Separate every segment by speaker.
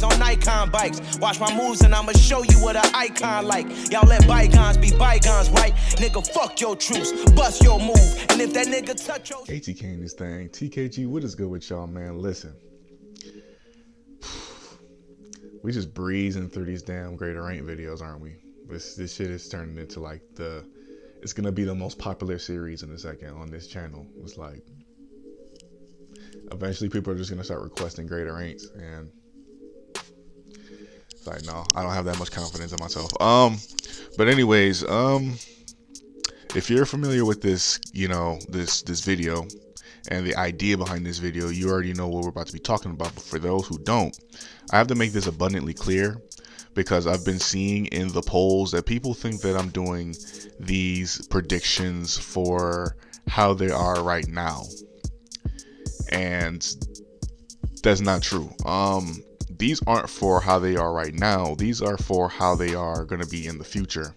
Speaker 1: G's on Nikon bikes. Watch my moves and I'ma show you what an icon like. Y'all let bygones be bygones, right? Nigga, fuck your truce, bust your move. And if that nigga touch your...
Speaker 2: ATK in this thing. TKG, what is good with y'all, man? Listen. We just breezing through these damn Greater Ain't videos, aren't we? This shit is turning into like it's gonna be the most popular series in a second on this channel. It's like eventually people are just gonna start requesting Greater Ain'ts, and it's like, no, I don't have that much confidence in myself. But anyways, if you're familiar with this, you know, this video and the idea behind this video, you already know what we're about to be talking about. But for those who don't, I have to make this abundantly clear, because I've been seeing in the polls that people think that I'm doing these predictions for how they are right now, and that's not true. These aren't for how they are right now. These are for how they are going to be in the future.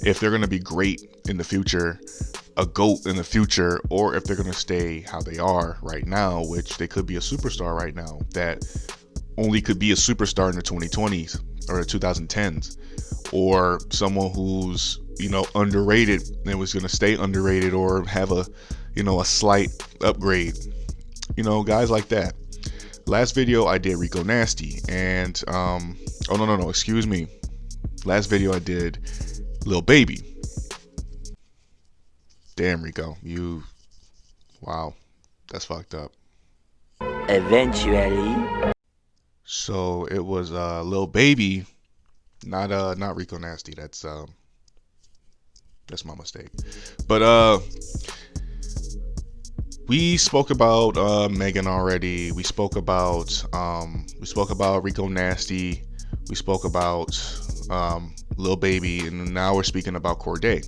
Speaker 2: If they're going to be great in the future, a GOAT in the future, or if they're going to stay how they are right now, which they could be a superstar right now that only could be a superstar in the 2020s or the 2010s, or someone who's, you know, underrated and was going to stay underrated or have a, you know, a slight upgrade, you know, guys like that. Last video I did Rico Nasty, and oh no, excuse me, last video I did Lil Baby. Damn, Rico, wow, that's fucked up.
Speaker 3: Eventually.
Speaker 2: So it was Lil Baby, not Rico Nasty. That's my mistake. But we spoke about Megan already. We spoke about Rico Nasty. We spoke about Lil Baby, and now we're speaking about Cordae.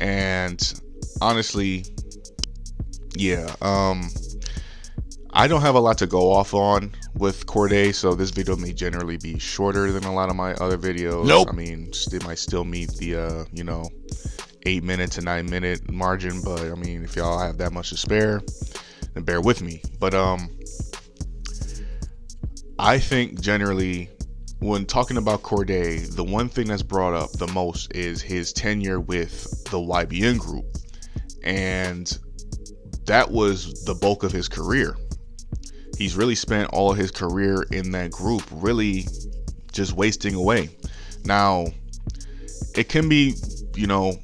Speaker 2: And honestly, yeah, I don't have a lot to go off on with Cordae, so this video may generally be shorter than a lot of my other videos.
Speaker 4: Nope.
Speaker 2: I mean, it might still meet the you know, 8-minute to 9-minute margin, but I mean, if y'all have that much to spare, then bear with me. But I think generally, when talking about Cordae, the one thing that's brought up the most is his tenure with the YBN group, and that was the bulk of his career. He's really spent all of his career in that group, really just wasting away. Now, it can be, you know,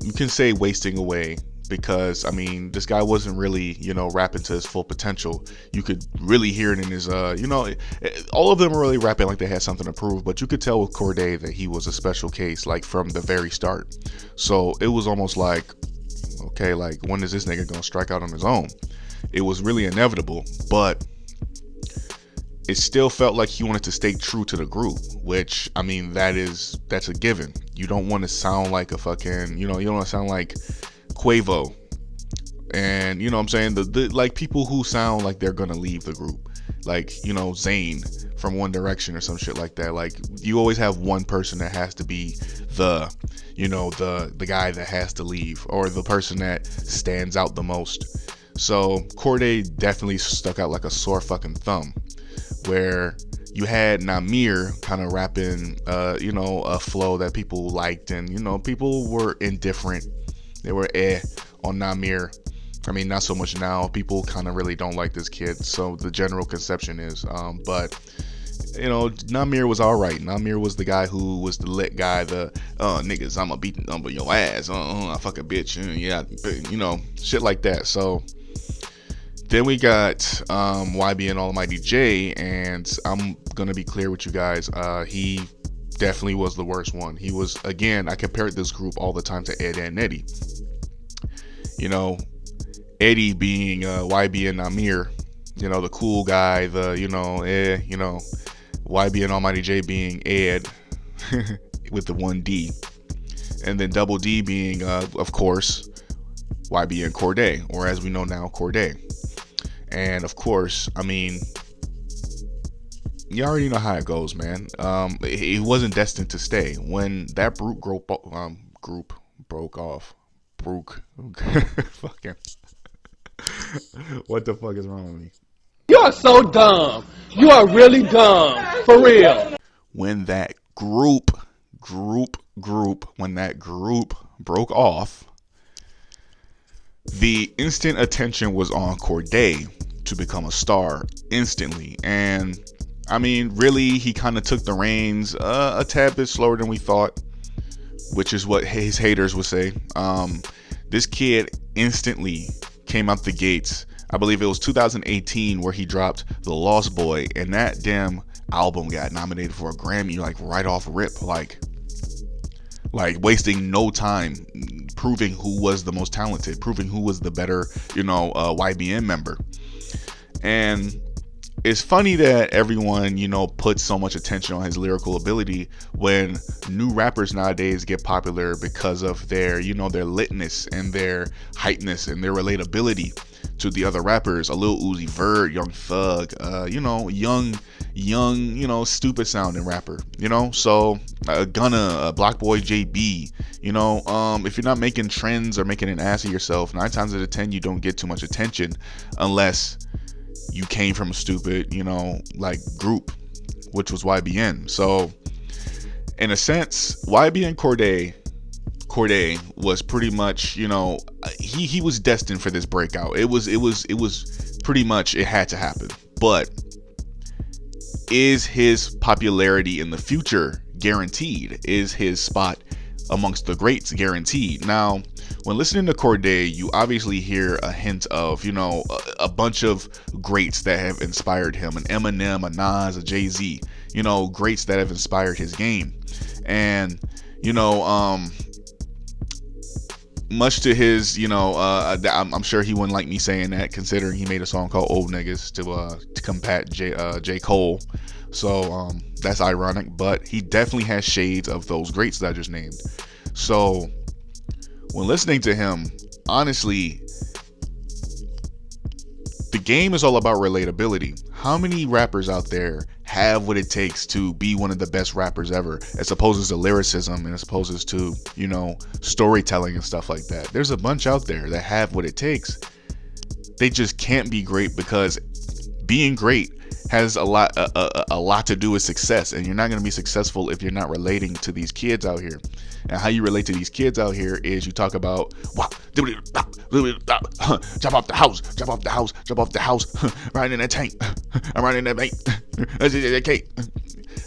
Speaker 2: you can say wasting away, because I mean, this guy wasn't really, you know, rapping to his full potential. You could really hear it in his you know, all of them were really rapping like they had something to prove, but you could tell with Cordae that he was a special case, like from the very start. So it was almost like, okay, like, when is this nigga gonna strike out on his own? It was really inevitable, but it still felt like he wanted to stay true to the group, which, I mean, that's a given. You don't want to sound like a fucking, you know, you don't want to sound like Quavo, and you know what I'm saying, the like people who sound like they're gonna leave the group, like, you know, Zayn from One Direction or some shit like that. Like, you always have one person that has to be the, you know, the guy that has to leave, or the person that stands out the most. So Cordae definitely stuck out like a sore fucking thumb, where you had Namir kind of rapping, you know, a flow that people liked, and, you know, people were indifferent. They were on Namir. I mean, not so much now. People kind of really don't like this kid, so the general conception is. But, you know, Namir was all right. Namir was the guy who was the lit guy, the niggas, I'ma beat the number your ass, I fuck a bitch, yeah, you know, shit like that. So then we got YBN Almighty J, and I'm gonna be clear with you guys. He definitely was the worst one. He was, again, I compared this group all the time to Ed and Eddie. You know, Eddie being YBN Namir, you know, the cool guy, the, you know, you know, YBN Almighty J being Ed with the 1D, and then Double D being, of course, YBN Cordae, or as we know now, Cordae. And of course, I mean, you already know how it goes, man. It wasn't destined to stay. When that group broke off, fucking, what the fuck is wrong with me?
Speaker 3: You are so dumb. You are really dumb. For real.
Speaker 2: When that group broke off, the instant attention was on Cordae to become a star instantly. And I mean, really, he kind of took the reins a tad bit slower than we thought, which is what his haters would say. This kid instantly came out the gates. I believe it was 2018 where he dropped The Lost Boy, and that damn album got nominated for a Grammy like right off rip, like wasting no time proving who was the most talented, proving who was the better, YBN member. And it's funny that everyone, puts so much attention on his lyrical ability when new rappers nowadays get popular because of their, their litness and their hypeness and their relatability to the other rappers. A Lil Uzi Vert, Young Thug, young, stupid sounding rapper, so Gunna, Black Boy JB, if you're not making trends or making an ass of yourself, 9 times out of 10 you don't get too much attention unless you came from a stupid, group, which was YBN. So in a sense, YBN Cordae was pretty much, he was destined for this breakout. It was pretty much, it had to happen. But is his popularity in the future guaranteed? Is his spot amongst the greats guaranteed? Now, when listening to Cordae, you obviously hear a hint of, a bunch of greats that have inspired him, an Eminem, a Nas, a Jay-Z, greats that have inspired his game. And, much to his, I'm sure he wouldn't like me saying that, considering he made a song called Old Niggas to combat J. Cole. So that's ironic, but he definitely has shades of those greats that I just named. So when listening to him, honestly, the game is all about relatability. How many rappers out there have what it takes to be one of the best rappers ever, as opposed to lyricism and as opposed to, storytelling and stuff like that? There's a bunch out there that have what it takes. They just can't be great because being great has a lot to do with success, and you're not going to be successful if you're not relating to these kids out here. And how you relate to these kids out here is you talk about, jump off the house, riding in that tank, I'm riding in that bank,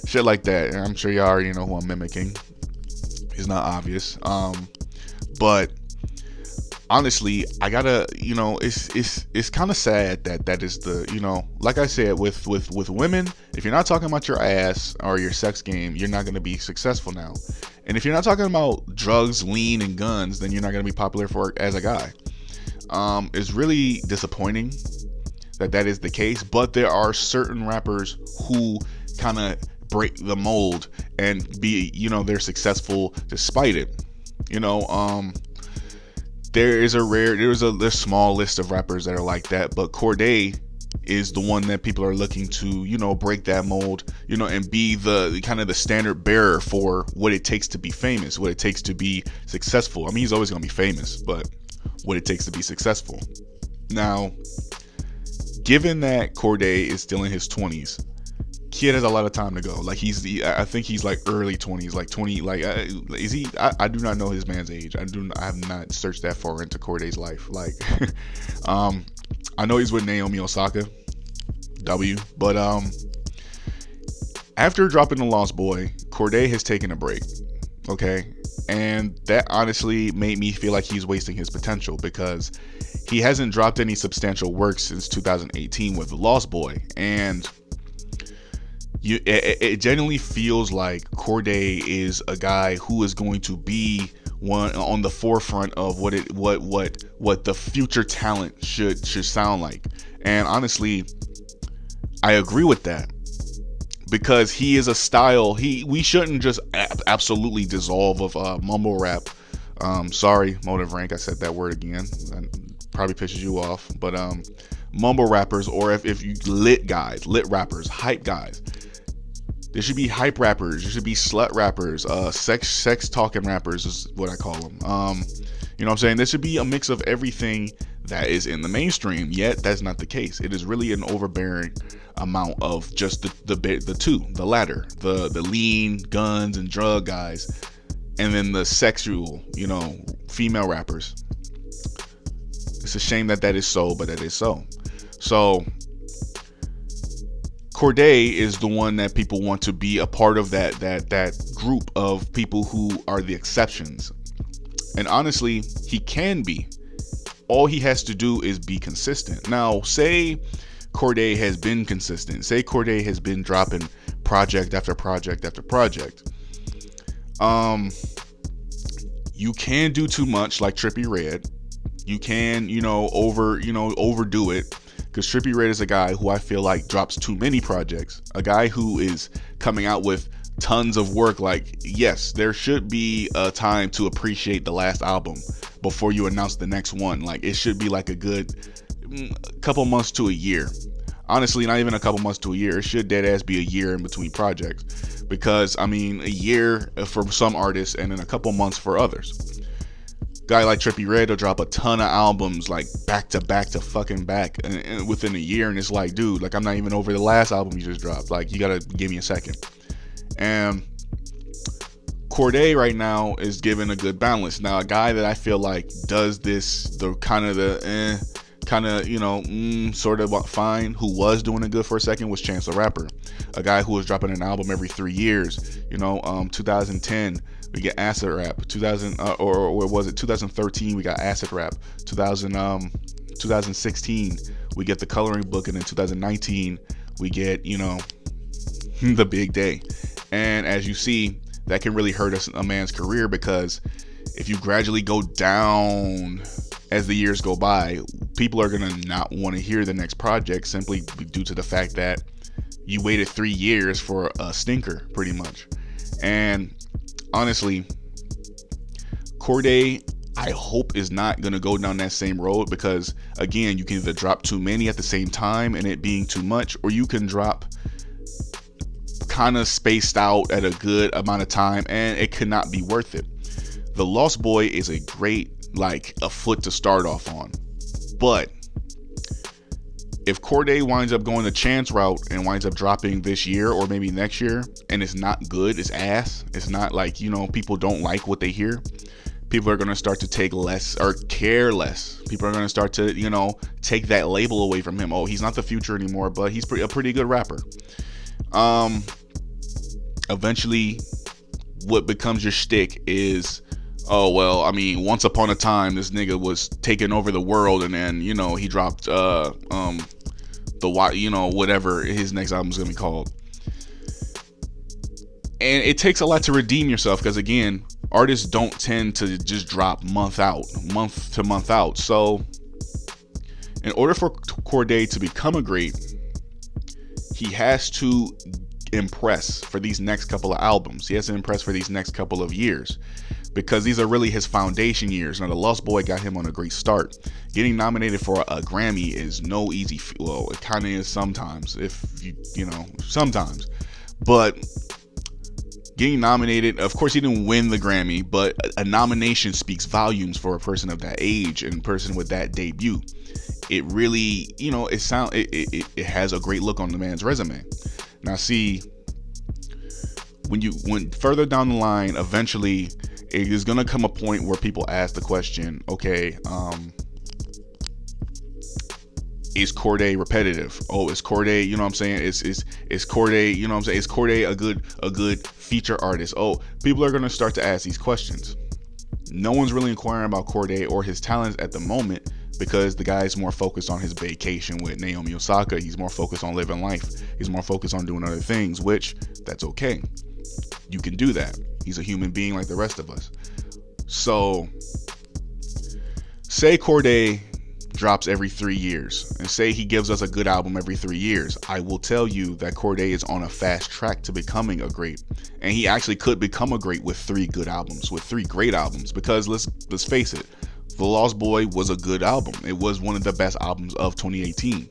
Speaker 2: shit like that. And I'm sure y'all already know who I'm mimicking. It's not obvious, but honestly, I gotta, it's kind of sad that is the, like I said, with women, if you're not talking about your ass or your sex game, you're not gonna be successful now. And if you're not talking about drugs, lean, and guns, then you're not gonna be popular as a guy. It's really disappointing that is the case, but there are certain rappers who kind of break the mold and be, they're successful despite it. There's a small list of rappers that are like that, but Cordae is the one that people are looking to, break that mold, and be the kind of the standard bearer for what it takes to be famous, what it takes to be successful. I mean, he's always going to be famous, but what it takes to be successful. Now, given that Cordae is still in his 20s, kid has a lot of time to go. Like I think he's like early 20s, like 20. Like is he? I do not know his man's age. I have not searched that far into Cordae's life. Like, I know he's with Naomi Osaka, but after dropping The Lost Boy, Cordae has taken a break. Okay, and that honestly made me feel like he's wasting his potential because he hasn't dropped any substantial work since 2018 with The Lost Boy, and it genuinely feels like Cordae is a guy who is going to be one on the forefront of what the future talent should sound like. And honestly, I agree with that because he is a style. We shouldn't just absolutely dissolve of mumble rap. Sorry, Motive Rank, I said that word again. Probably pisses you off, but mumble rappers, or if you lit rappers, hype guys, There should be hype rappers. There should be slut rappers. Sex talking rappers is what I call them. You know what I'm saying? There should be a mix of everything that is in the mainstream. Yet that's not the case. It is really an overbearing amount of just the latter, the lean guns and drug guys, and then the sexual, female rappers. It's a shame that is so, but that is so. So Cordae is the one that people want to be a part of that group of people who are the exceptions. And honestly, he can be. All he has to do is be consistent. Now, say Cordae has been consistent. Say Cordae has been dropping project after project after project. You can do too much like Trippie Redd. You can, overdo it. Because Trippie Redd is a guy who I feel like drops too many projects. A guy who is coming out with tons of work. Like, yes, there should be a time to appreciate the last album before you announce the next one. Like, it should be like a good couple months to a year. Honestly, not even a couple months to a year. It should dead ass be a year in between projects. Because, a year for some artists and then a couple months for others. Guy like Trippie Redd will drop a ton of albums like back to back to fucking back and within a year, and it's like, dude, like, I'm not even over the last album you just dropped. Like, you gotta give me a second. And Cordae right now is giving a good balance. Now, a guy that I feel like does this sort of fine, who was doing it good for a second, was Chance the Rapper. A guy who was dropping an album every 3 years. 2010 we get Acid Rap. 2013 we got Acid Rap. 2016 we get The Coloring Book, and in 2019 we get The Big Day. And as you see, that can really hurt a man's career, because if you gradually go down as the years go by, people are gonna not want to hear the next project simply due to the fact that you waited 3 years for a stinker, pretty much. And honestly, Cordae, I hope, is not going to go down that same road, because again, you can either drop too many at the same time and it being too much, or you can drop kind of spaced out at a good amount of time and it could not be worth it. The Lost Boy is a great, a foot to start off on. But if Cordae winds up going the Chance route and winds up dropping this year or maybe next year, and it's not good, it's ass, it's not like, people don't like what they hear, people are going to start to take less or care less. People are going to start to, take that label away from him. Oh, he's not the future anymore, but he's a pretty good rapper. Eventually, what becomes your shtick is, oh, well, once upon a time, this nigga was taking over the world, and then, he dropped, whatever his next album is going to be called. And it takes a lot to redeem yourself, because, again, artists don't tend to just drop month to month out. So, in order for Cordae to become a great, he has to impress for these next couple of albums. He has to impress for these next couple of years, because these are really his foundation years. Now, The Lost Boy got him on a great start. Getting nominated for a Grammy is no easy, well, it kind of is sometimes, sometimes. But getting nominated, of course he didn't win the Grammy, but a nomination speaks volumes for a person of that age and a person with that debut. It really, it has a great look on the man's resume. Now, see, when further down the line, eventually it is going to come a point where people ask the question, okay, is Cordae repetitive? Oh, is Cordae, Is Cordae, Is Cordae a good feature artist? Oh, people are going to start to ask these questions. No one's really inquiring about Cordae or his talents at the moment, because the guy's more focused on his vacation with Naomi Osaka. He's more focused on living life. He's more focused on doing other things, which, that's okay. You can do that. He's a human being like the rest of us. So, say Cordae drops every 3 years, and say he gives us a good album every 3 years. I will tell you that Cordae is on a fast track to becoming a great, and he actually could become a great with 3 good albums, with 3 great albums, because let's face it, The Lost Boy was a good album. It was one of the best albums of 2018.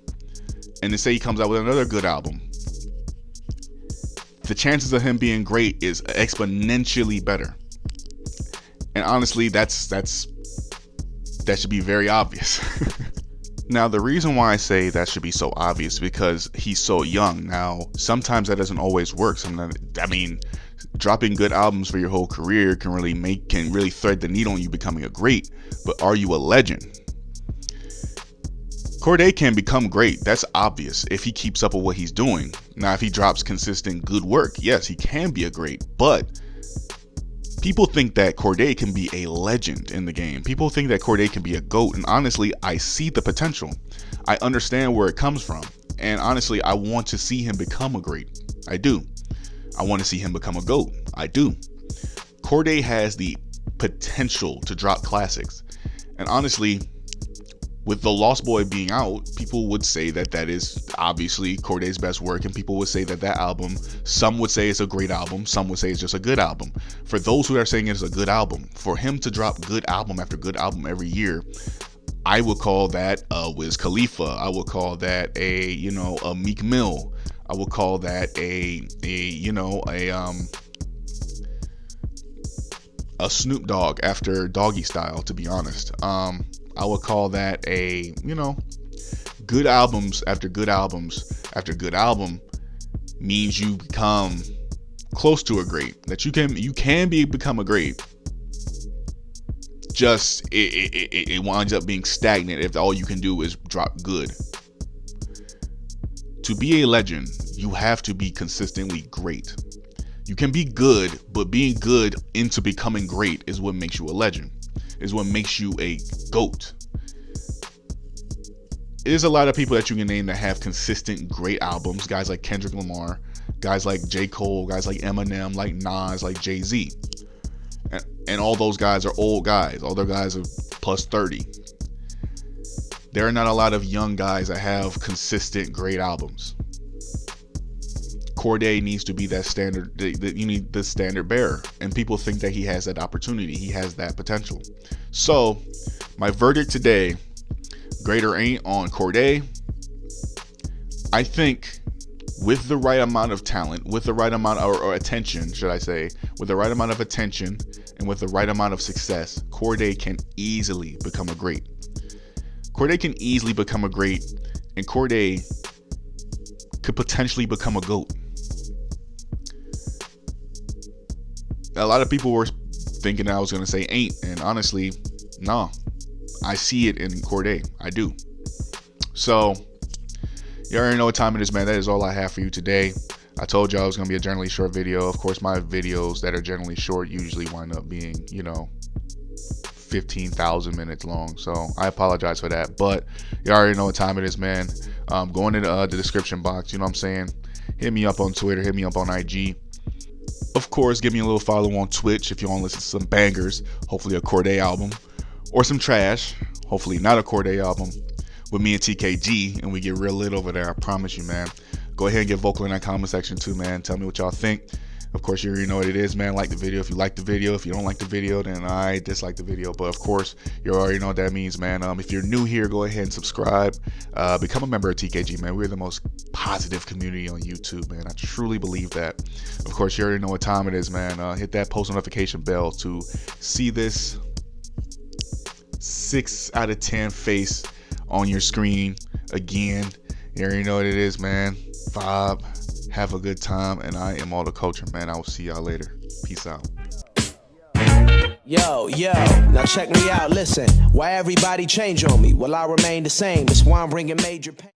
Speaker 2: And to say he comes out with another good album, the chances of him being great is exponentially better. And honestly, that should be very obvious. Now, the reason why I say that should be so obvious is because he's so young. Now, sometimes that doesn't always work. Sometimes, I mean, dropping good albums for your whole career can really thread the needle on you becoming a great. But are you a legend? Cordae can become great. That's obvious if he keeps up with what he's doing. Now, if he drops consistent good work, yes, he can be a great. But people think that Cordae can be a legend in the game. People think that Cordae can be a GOAT. And honestly, I see the potential. I understand where it comes from. And honestly, I want to see him become a great. I do. I want to see him become a GOAT. I do. Cordae has the potential to drop classics. And honestly, with The Lost Boy being out, people would say that is obviously Cordae's best work, and people would say that album, some would say it's a great album, some would say it's just a good album. For those who are saying it's a good album, for him to drop good album after good album every year, I would call that a Wiz Khalifa. I would call that a Meek Mill. I would call that a Snoop Dogg after Doggy Style, to be honest. I would call that a, good albums after good albums after good album means you become close to a great. That you can become a great. Just it winds up being stagnant if all you can do is drop good. To be a legend, you have to be consistently great. You can be good, but being good into becoming great is what makes you a legend. Is what makes you a GOAT. There's a lot of people that you can name that have consistent great albums. Guys like Kendrick Lamar, guys like J. Cole, guys like Eminem, like Nas, like Jay-Z. And all those guys are old guys. All their guys are plus 30. There are not a lot of young guys that have consistent great albums. Cordae needs to be that standard. You need the standard bearer, and people think that he has that opportunity. He has that potential. So, my verdict today, great or ain't on Cordae. I think with the right amount of talent, with the right amount or attention, should I say, with the right amount of attention and with the right amount of success, Cordae can easily become a great. Cordae can easily become a great, and Cordae could potentially become a GOAT. A lot of people were thinking I was going to say ain't, and honestly, no. I see it in Cordae. I do. So, you already know what time it is, man. That is all I have for you today. I told y'all it was going to be a generally short video. Of course, my videos that are generally short usually wind up being, 15,000 minutes long. So, I apologize for that. But, you already know what time it is, man. Go into the description box, you know what I'm saying? Hit me up on Twitter. Hit me up on IG. Of course, give me a little follow on Twitch if you want to listen to some bangers, hopefully a Cordae album, or some trash, hopefully not a Cordae album, with me and TKG, and we get real lit over there, I promise you, man. Go ahead and get vocal in that comment section too, man. Tell me what y'all think. Of course, you already know what it is, man. Like the video if you like the video. If you don't like the video, then I dislike the video. But of course, you already know what that means, man. If you're new here, go ahead and subscribe. Become a member of TKG, man. We're the most positive community on YouTube, man. I truly believe that. Of course, you already know what time it is, man. Hit that post notification bell to see this 6 out of 10 face on your screen again. You already know what it is, man. Vibe. Have a good time, and I am all the culture, man. I will see y'all later. Peace out.
Speaker 1: Yo, now check me out, listen. Why everybody change on me? Well, I remain the same. That's why I'm bringing major pain.